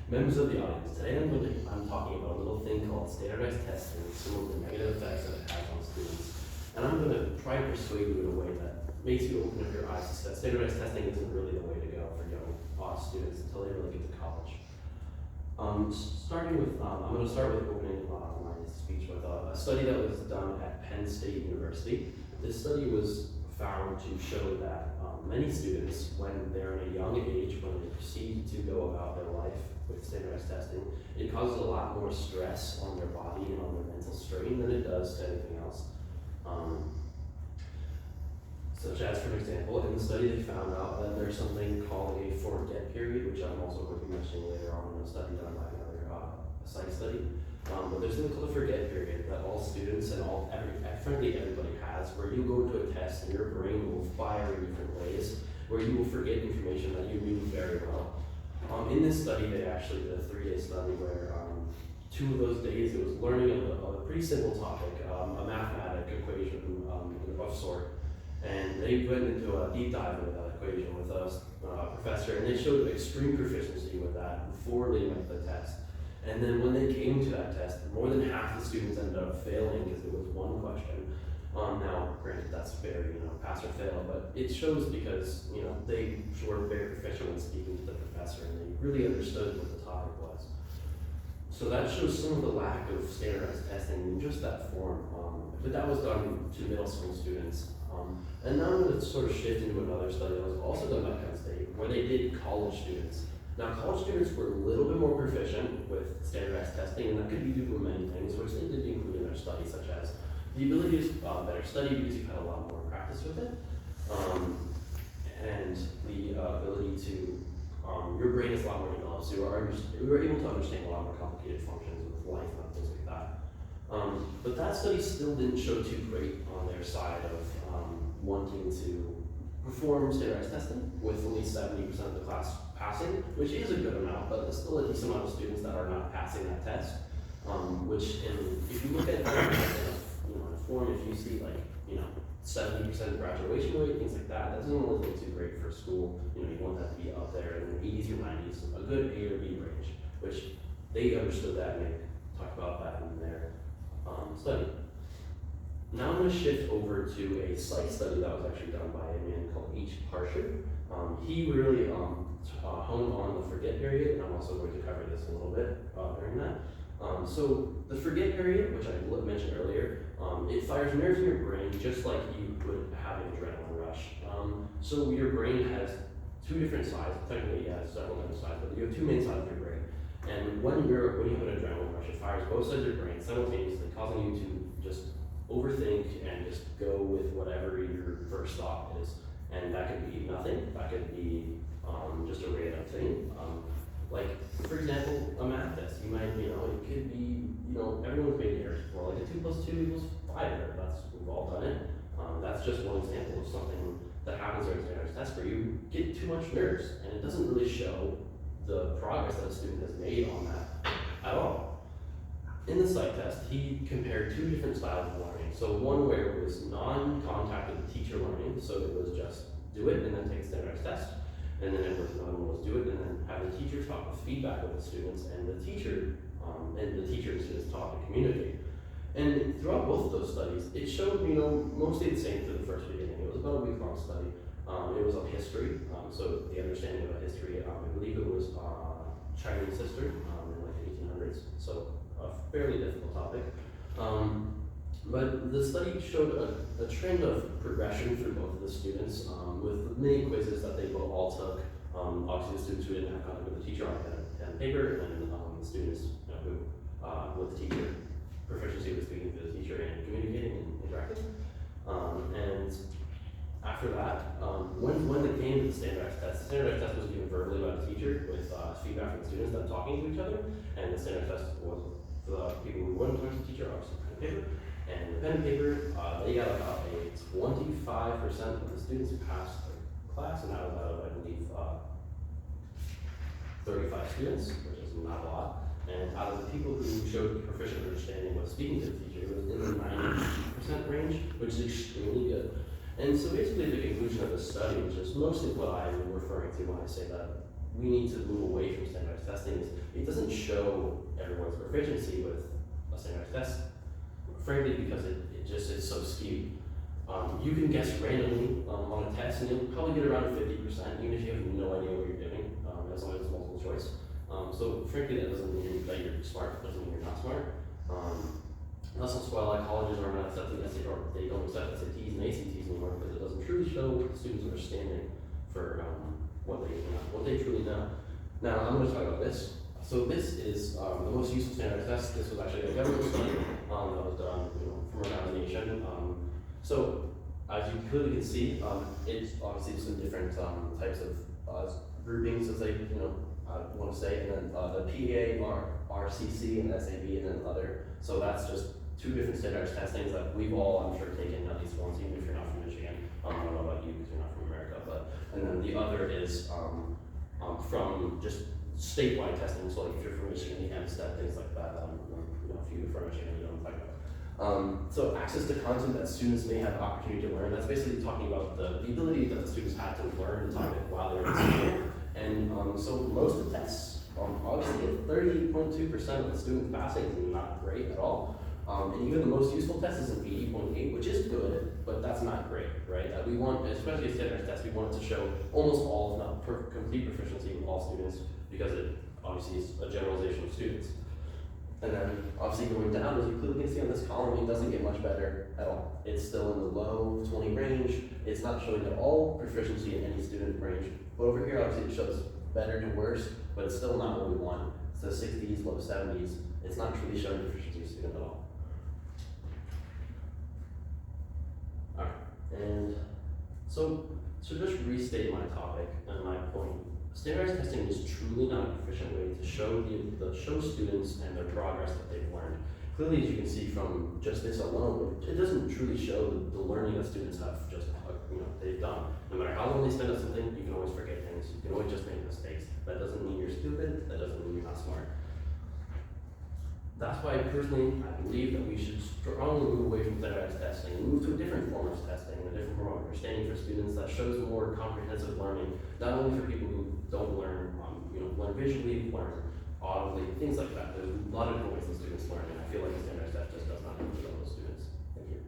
Members of the audience, today I'm talking about a little thing called standardized testing and some of the negative effects that it has on students. And I'm going to try to persuade you in a way that makes you open up your eyes to that standardized testing isn't really the way to go for young students until they really get to college. I'm going to start with opening my speech with a study that was done at Penn State University. This study was found to show that many students, when they're in a young age, when they proceed to go about their life with standardized testing, it causes a lot more stress on their body and on their mental strain than it does to anything else. Such as, for example, in the study they found out that there's something called a forget period, which I'm also going to be mentioning later on in a study done by another psych study. But there's something called a forget period that all students and frankly everybody has, where you go into a test and your brain will fire in different ways, where you will forget information that you knew very well. In this study, they actually did a 3-day study where 2 of those days it was learning a pretty simple topic, a mathematic equation of sort. And they went into a deep dive into that equation with a professor, and they showed extreme proficiency with that before they went to the test. And then when they came to that test, more than half the students ended up failing because it was one question. Now, granted, that's very, pass or fail, but it shows because, they were very proficient when speaking to the professor, and they really understood what the topic was. So that shows some of the lack of standardized testing in just that form. But that was done to middle school students. And now I'm going to sort of shift into another study that was also done by Penn State, where they did college students. Now, college students were a little bit more proficient with standardized testing, and that could be due to many things, which they did include in their study, such as the ability to better study because you've had a lot more practice with it, and the ability to, your brain is a lot more developed, so you were able to understand a lot more complicated functions with life and things like that. But that study still didn't show too great on their side of wanting to perform standardized testing with only 70% of the class passing, which is a good amount, but there's still a decent amount of students that are not passing that test. If you look at in a form, if you see 70% graduation rate, things like that, that doesn't really look too great for school. You want that to be up there in the 80s or 90s, a good A or B range, which they understood that and they talked about that in their study. Now I'm going to shift over to a psych study that was actually done by a man called H. Parsher. He really honed on the forget period, and I'm also going to cover this a little bit during that. So the forget period, which I mentioned earlier, it fires nerves in your brain just like you would have an adrenaline rush. So your brain has 2 different sides. Technically, it has several different sides, but you have 2 main sides of your brain. And when you have an adrenaline rush, it fires both sides of your brain simultaneously, causing you to just overthink and just go with whatever your first thought is. And that could be nothing, that could be just a random thing. Like, for example, a math test. You might, it could be, everyone's made errors before, like a 2 + 2 = 5 error. We've all done it. That's just one example of something that happens during a standardized test where you get too much nerves, and it doesn't really show the progress that a student has made on that at all. In the psych test, he compared 2 different styles of learning. So one where it was non-contact with the teacher learning, so it was just do it and then take a standardized test. And then another one was do it and then have the teacher talk with feedback with the students, and the teacher and students talk and communicate. And throughout both of those studies, it showed, mostly the same for the first beginning. It was about a week-long study. It was on history, so the understanding of history, I believe it was Chinese history in like the 1800s, so a fairly difficult topic. But the study showed a trend of progression for both of the students with many quizzes that they all took. Obviously, the students who didn't have contact with the teacher on pen and paper, and the students who, with the teacher, proficiency with speaking to the teacher and communicating and interacting. And after that, when it came to the standardized test, the standardized test was given verbally by the teacher with feedback from the students, then talking to each other, and the standardized test was for the people who wouldn't talk to the teacher, obviously pen and paper. And the pen and paper, they got about a 25% of the students who passed the class, and that was out of, I believe, 35 students, which is not a lot. And out of the people who showed proficient understanding with speaking to the teacher, it was in the 90% range, which is extremely good. And so basically the conclusion of the study, which is mostly what I'm referring to when I say that we need to move away from standardized testing is it doesn't show everyone's proficiency with a standardized test, frankly, because it just is so skewed. You can guess randomly on a test, and you'll probably get around 50%, even if you have no idea what you're doing, as long as it's multiple choice. So frankly, that doesn't mean that you're smart, it doesn't mean you're not smart. That's also why a lot of colleges are not accepting SAT, or they don't accept SATs and ACTs anymore, because it doesn't truly show students' understanding for what they truly know. Now, I'm going to talk about this. So this is the most useful standardized test. This was actually a government study that was done from around the nation. So as you clearly can see, it's obviously some different types of groupings, as they want to say, and then the PA, RCC, and SAB, and then other. So that's just two different standardized testings that we've all, I'm sure, taken at least once, even if you're not from Michigan. I don't know about you because you're not from America, but and then the other is from just statewide testing. So like if you're from Michigan, the MSTEP, things like that. If you're from Michigan, you know what I'm talking about. So access to content that students may have opportunity to learn. That's basically talking about the ability that the students have to learn the topic while they're in school. And so most of the tests, obviously at 30.2% of the students passing is not great at all. And even the most useful test is an 80.8, which is good, but that's not great, right? We want, especially a standardized test, we want it to show almost all, if not complete proficiency with all students, because it obviously is a generalization of students. And then obviously going down, as you clearly can see on this column, it doesn't get much better at all. It's still in the low 20 range. It's not showing at all proficiency in any student range. But over here, obviously it shows better to worse, but it's still not what we want. It's the 60s, low 70s. It's not truly showing proficiency of student at all. Alright, and so to just restate my topic and my point, standardized testing is truly not an efficient way to show show students and their progress that they've learned. Clearly, as you can see from just this alone, it doesn't truly show the learning that students have just they've done. No matter how long they spend on something, you can always forget things. You can always just make mistakes. That doesn't mean you're stupid. That doesn't mean you're not smart. That's why personally, I believe that we should strongly move away from standardized testing and move to a different form of testing, a different form of understanding for students that shows more comprehensive learning, not only for people who don't learn, learn visually, learn audibly, things like that. There's a lot of different ways that students learn, and I feel like the standardized test just does not include all those students. Thank you.